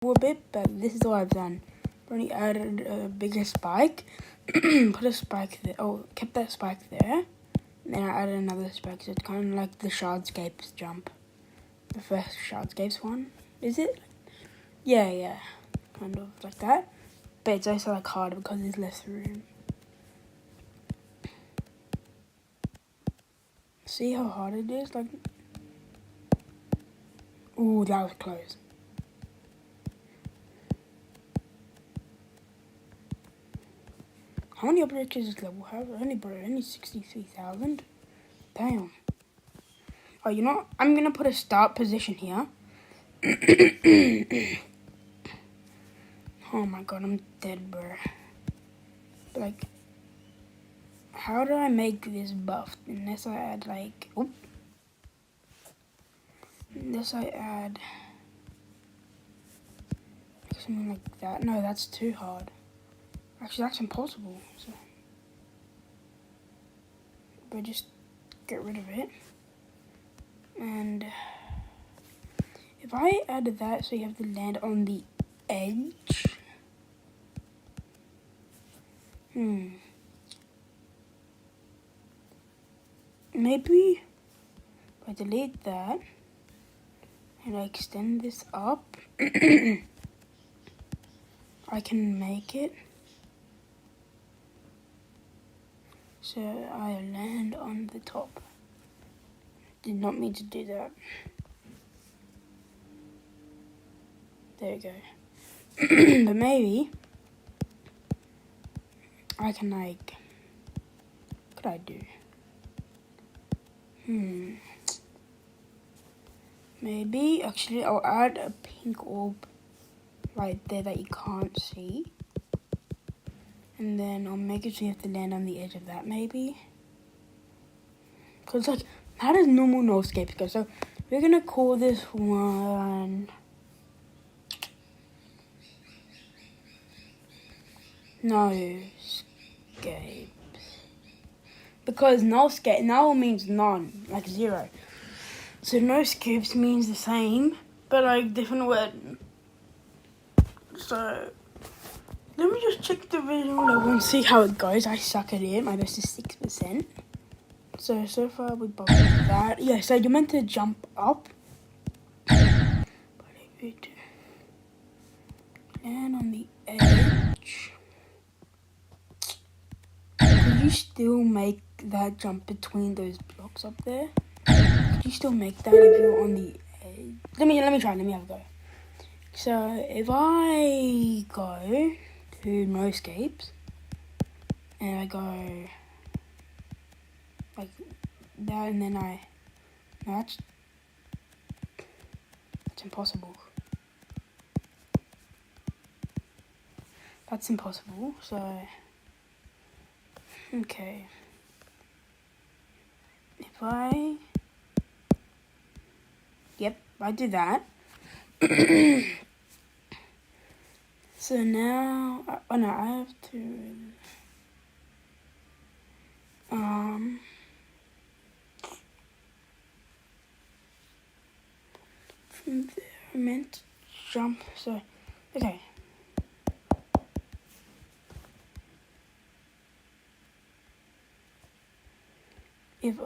a bit, but this is all I've done. I've only added a bigger spike, put a spike there, kept that spike there, and then I added another spike, so it's kind of like the Shardscapes jump. The first Shardscapes one, is it? Yeah, kind of like that, but it's also like harder because there's less room. See how hard it is? Like, ooh, that was close. How many objects does this level have? Only 63,000? Damn. Oh, you know what? I'm gonna put a start position here. Oh my god, I'm dead, bro. Like, how do I make this buffed? Unless I add like, unless I add something like that. No, that's too hard. Actually, that's impossible. So, but just get rid of it. And if I added that, so you have to land on the edge. Maybe if I delete that and I extend this up, I can make it so I land on the top. Did not mean to do that. There you go. But maybe I can like, what could I do? Maybe actually I'll add a pink orb right there that you can't see. And then I'll make it so you have to land on the edge of that maybe. Because like, how does normal nullscapes go? So we're going to call this one nullscapes. Because null means none, like 0. So nullscapes means the same, but like different word. So let me just check the visual level and see how it goes. I suck at it. My best is 6%. So far we both did that. Yeah, so you're meant to jump up. But if you land on the edge, could you still make that jump between those blocks up there? Could you still make that if you're on the edge? Let me try. Let me have a go. So if I go to nullscapes and I go like that, and then that's impossible. That's impossible. So okay, if I do that. So now, I have to, from there I meant to jump, so, okay. If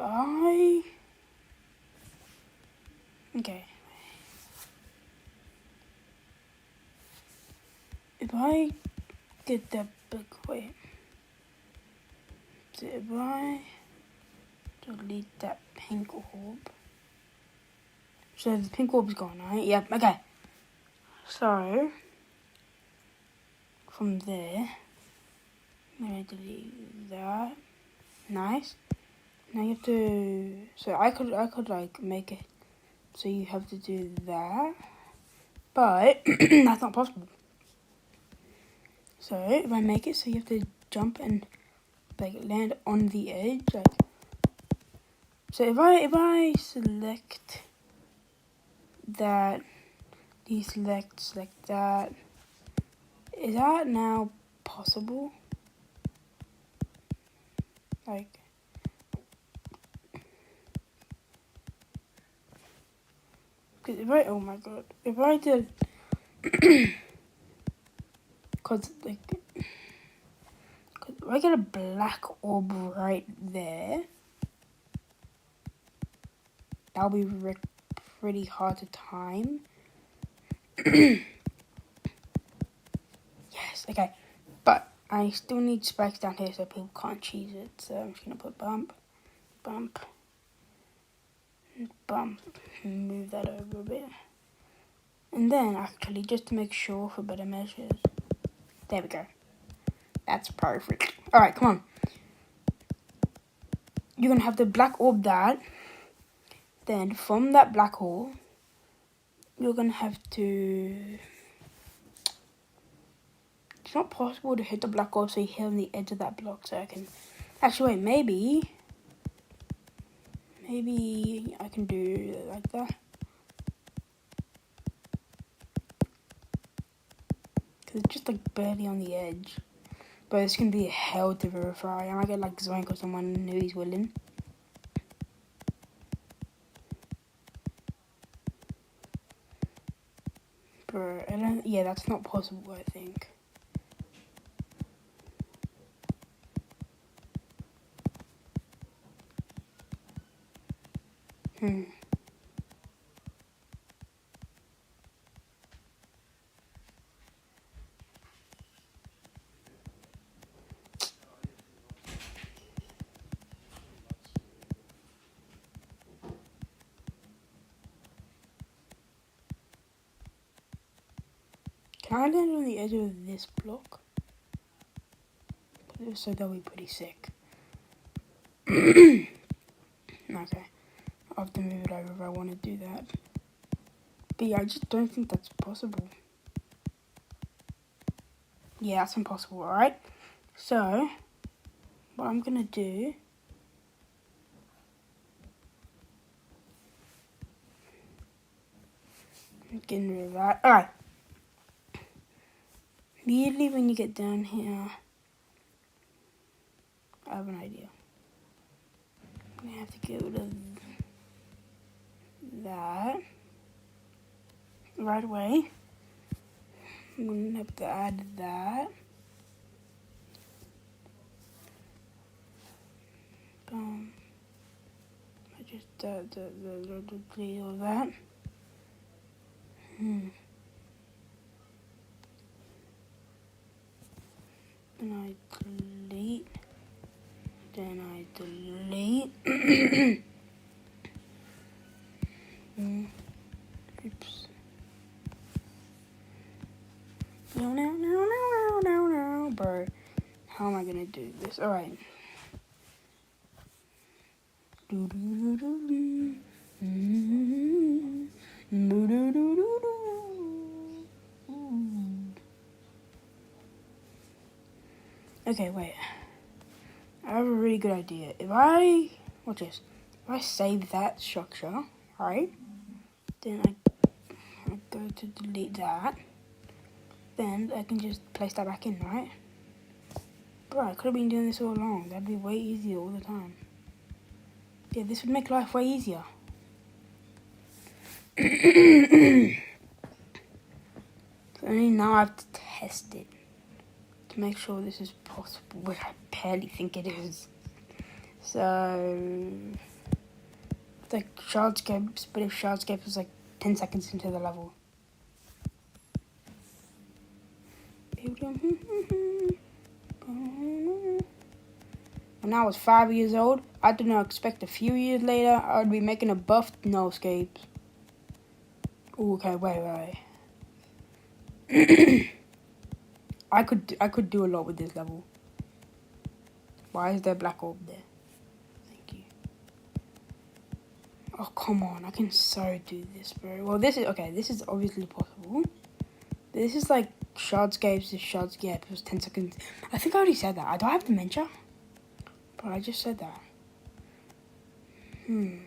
I get that big, so if I delete that pink orb, so the pink orb's gone, right? Yep, okay. So, from there, I'm gonna delete that. Nice. Now you have to, so I could like make it so you have to do that, but that's not possible. So if I make it so you have to jump and like land on the edge, like, so if I select that, deselect that, is that now possible? Like, cause if I, oh my god, if I did Because, like, if I get a black orb right there, that'll be pretty hard to time. Yes, okay. But I still need spikes down here so people can't cheese it. So I'm just going to put bump, bump, bump. Move that over a bit. And then, actually, just to make sure for better measures. There we go. That's perfect. Alright, come on. You're going to have the black orb that. Then, from that black hole, you're going to have to... It's not possible to hit the black orb so you hit on the edge of that block. So I can... Actually, wait, maybe I can do it like that. Because it's just like barely on the edge. But it's going to be hell to verify. I might get like Zoink or someone who's willing. Bro, yeah, that's not possible, I think. Can I land on the edge of this block? So that'll be pretty sick. Okay. I'll have to move it over if I want to do that. But yeah, I just don't think that's possible. Yeah, that's impossible, alright? So, what I'm going to do... I'm getting rid of that. Alright. Immediately when you get down here... I have an idea. I'm going to have to get rid of that right away. I'm going to have to add that. I just delete all that. Then I delete. Oops. No, bro. How am I gonna do this? Alright. Okay, wait. I have a really good idea. Watch this. If I save that structure, right? Then I go to delete that. Then I can just place that back in, right? Bro, I could have been doing this all along. That'd be way easier all the time. Yeah, this would make life way easier. So only now I have to test it to make sure this is possible, which I barely think it is. So, it's like Shardscapes, but if Shardscapes was like 10 seconds into the level. When I was 5 years old, I did not expect a few years later I would be making a buffed nullscapes. Ooh, okay, wait. I could do a lot with this level. Why is there black orb there? Thank you. Oh, come on, I can so do this, bro. Well, this is obviously possible. This is like Shardscapes is Shardscapes. It was 10 seconds. I think I already said that. Do I have dementia? But I just said that. I'm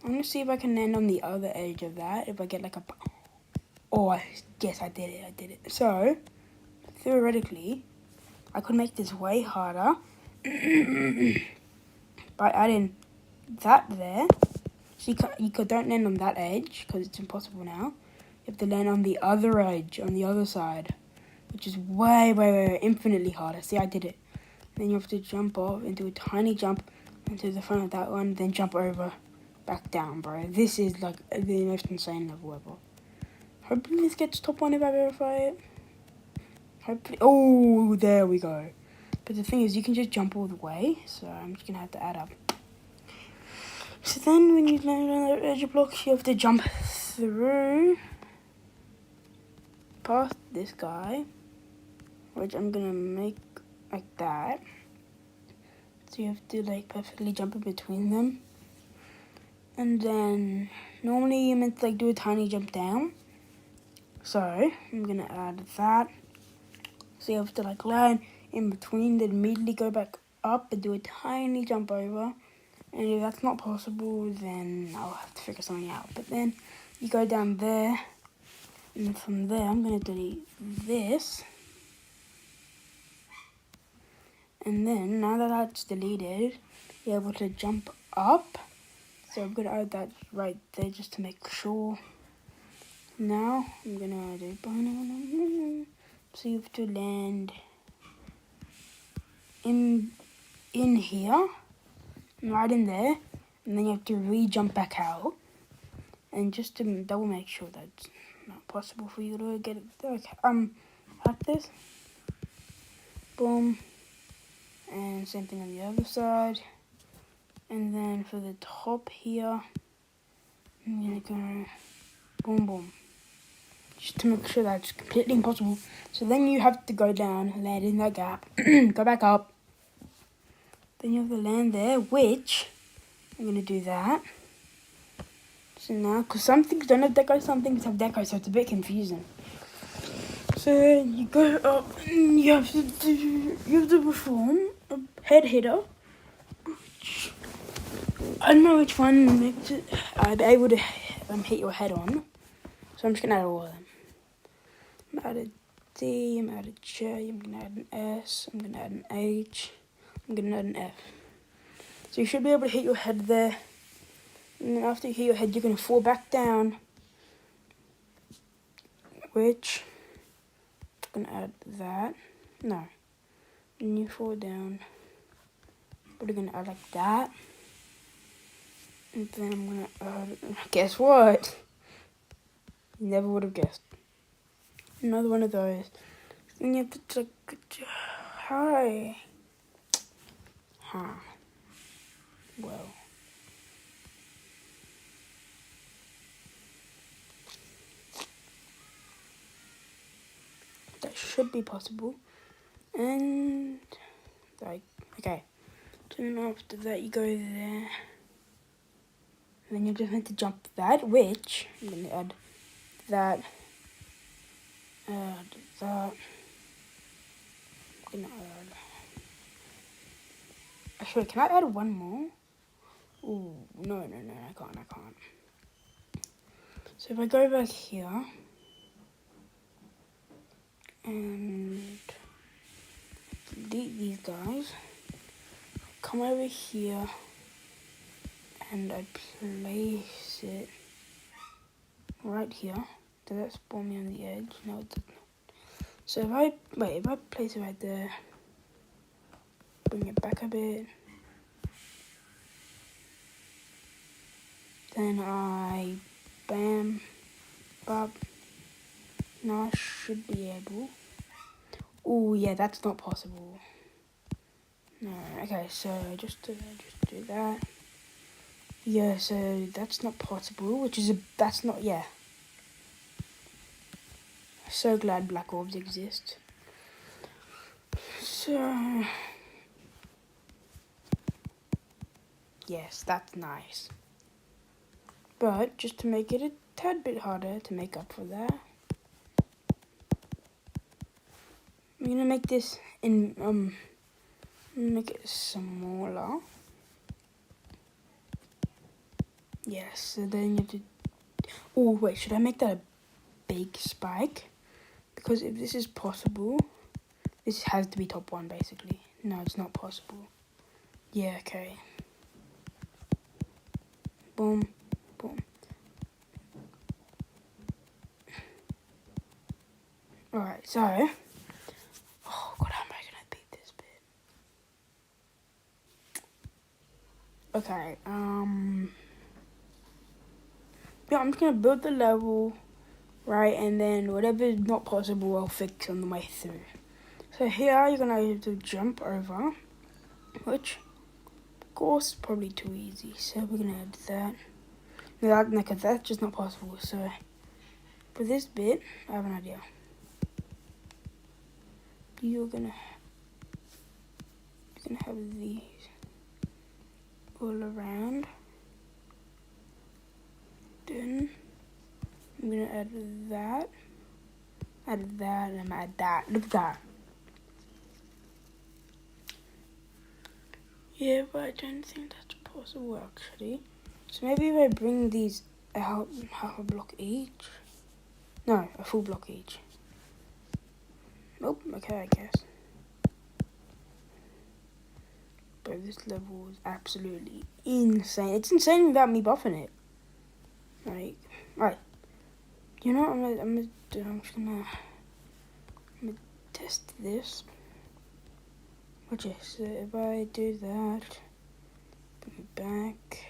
gonna see if I can land on the other edge of that. If I get like a... Oh, yes, I did it. So, theoretically, I could make this way harder by adding that there. So you don't land on that edge because it's impossible now. you have to land on the other edge, on the other side, which is way infinitely harder. See, I did it. Then you have to jump off and do a tiny jump into the front of that one, then jump over, back down, bro. This is like the most insane level ever. Hopefully this gets top 1 if I verify it. Hopefully, oh, there we go. But the thing is, you can just jump all the way, so I'm just gonna have to add up. So then, when you land on the edge of blocks, you have to jump through past this guy, which I'm gonna make like that. So you have to like perfectly jump in between them. And then normally you're meant to like do a tiny jump down. So I'm gonna add that. So you have to like land in between, then immediately go back up and do a tiny jump over. And if that's not possible, then I'll have to figure something out. But then you go down there, and from there I'm gonna delete this. And then now that that's deleted, you're able to jump up. So I'm gonna add that right there just to make sure. Now I'm gonna do so you have to land in here, right in there, and then you have to re-jump back out. And just to double make sure that's not possible for you to get it, like this. Boom. And same thing on the other side. And then for the top here, I'm gonna go boom boom. Just to make sure that's completely impossible. So then you have to go down, land in that gap, go back up. Then you have to land there, which I'm gonna do that. So now, because some things don't have deco, some things have deco, so it's a bit confusing. So you go up and you have to perform a head hitter. I don't know which one makes it I'd be able to hit your head on. So I'm just gonna add all of them. I'm gonna add a D, I'm gonna add a J, I'm gonna add an S, I'm gonna add an H, I'm gonna add an F. So you should be able to hit your head there. And then after you hit your head, you're gonna fall back down. Which I'm gonna add that. No. And you fall down. We're gonna add like that. And then I'm gonna add, guess what? You never would have guessed. Another one of those. Then you have to like, hi. Huh. Well. That should be possible. And like, okay. So then after that you go there. And then you're just meant to jump that, which I'm gonna add that. Add that. I'm gonna add. Actually, can I add one more? Ooh, no, I can't. So if I go back here and delete these guys, come over here and I place it right here. Does that spawn me on the edge? No, it does not. So if I place it right there, bring it back a bit, then I bam, bop. Now I should be able. Oh yeah, that's not possible. No, okay, so just do that. Yeah, so that's not possible, that's not, yeah. So glad black orbs exist. So, yes, that's nice. But just to make it a tad bit harder to make up for that, I'm gonna make this make it smaller. Yes, so then you have to. Oh wait, should I make that a big spike? Because if this is possible, this has to be top 1 basically. No, it's not possible. Yeah, okay. Boom, boom. Alright, so... Oh, God, how am I going to beat this bit? Okay, yeah, I'm just going to build the level, right, and then whatever is not possible, I'll fix on the way through. So here, you're going to have to jump over, which, of course, is probably too easy. So we're going to add that. No, because that's just not possible. So for this bit, I have an idea. You're gonna have these all around. Then I'm gonna add that, and I'm gonna add that. Look at that. Yeah, but I don't think that's possible actually. So maybe if I bring these out half a block each. No, a full block each. Nope, okay, I guess. But this level is absolutely insane. It's insane without me buffing it. Like, right. You know what I'm just gonna test this. Watch this. So if I do that, put it back.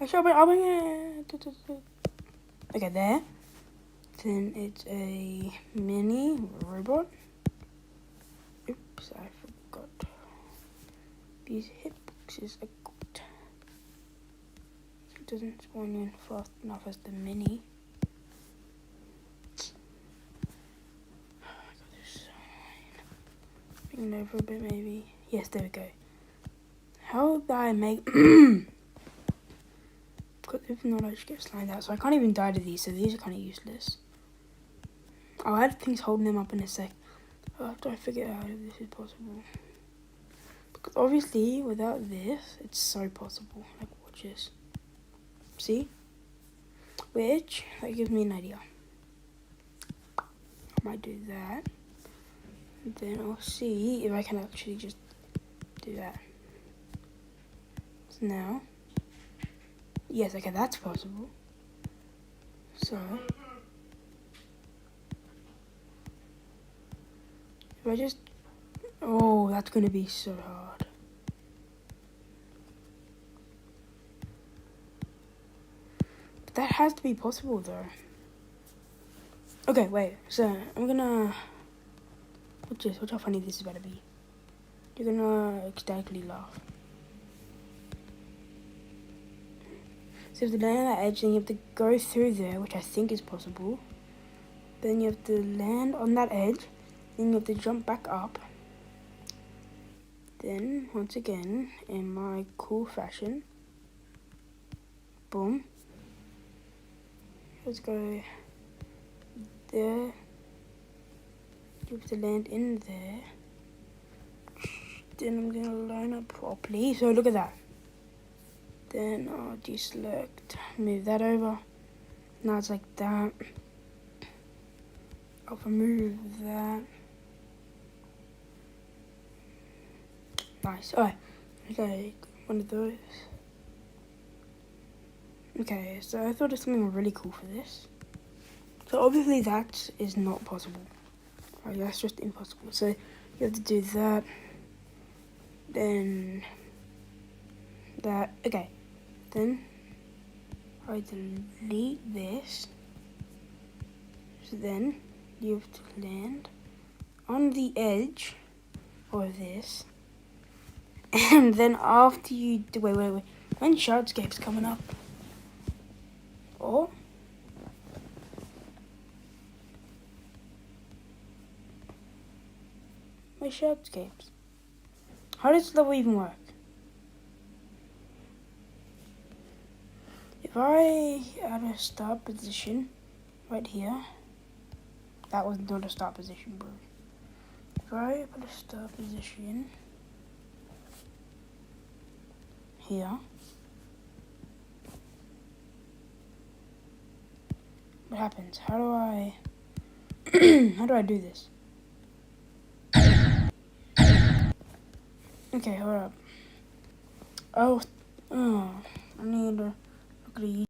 Actually, I'll bring it. Okay, there. Then it's a mini robot. Oops, I forgot. These hitboxes are good. It doesn't spawn in fast enough as the mini. I got this sign. Bring it over a bit, maybe. Yes, there we go. How do I make? Because if not, I just get slimed out. So I can't even die to these. So these are kind of useless. I'll add things holding them up in a sec. After I figure out if this is possible. Because obviously, without this, it's so possible. Like, watch this. See? Which, that gives me an idea. I might do that. And then I'll see if I can actually just do that. So now, yes, okay, that's possible. So, if I just, oh, that's going to be so hard. But that has to be possible though. Okay, wait, so I'm gonna, watch how funny this is about to be. You're gonna ecstatically laugh. So if you land on that edge, then you have to go through there, which I think is possible. Then you have to land on that edge. Then you have to jump back up. Then, once again, in my cool fashion, boom. Let's go there. You have to land in there. Then I'm going to line up properly. So look at that. Then I'll deselect, move that over. Now it's like that. I'll remove that. Nice. Alright. Okay, one of those. Okay, so I thought of something really cool for this. So obviously that is not possible. Right, that's just impossible. So you have to do that. Then that. Okay. Then I delete this. So then you have to land on the edge of this. And then after you do, wait. When Shardscape's coming up? Or my Shardscapes. How does this level even work? If I add a start position right here, that was not a start position, bro. If I put a start position here, what happens? How do I how do I do this? Okay, hold up. Oh, I need to look at the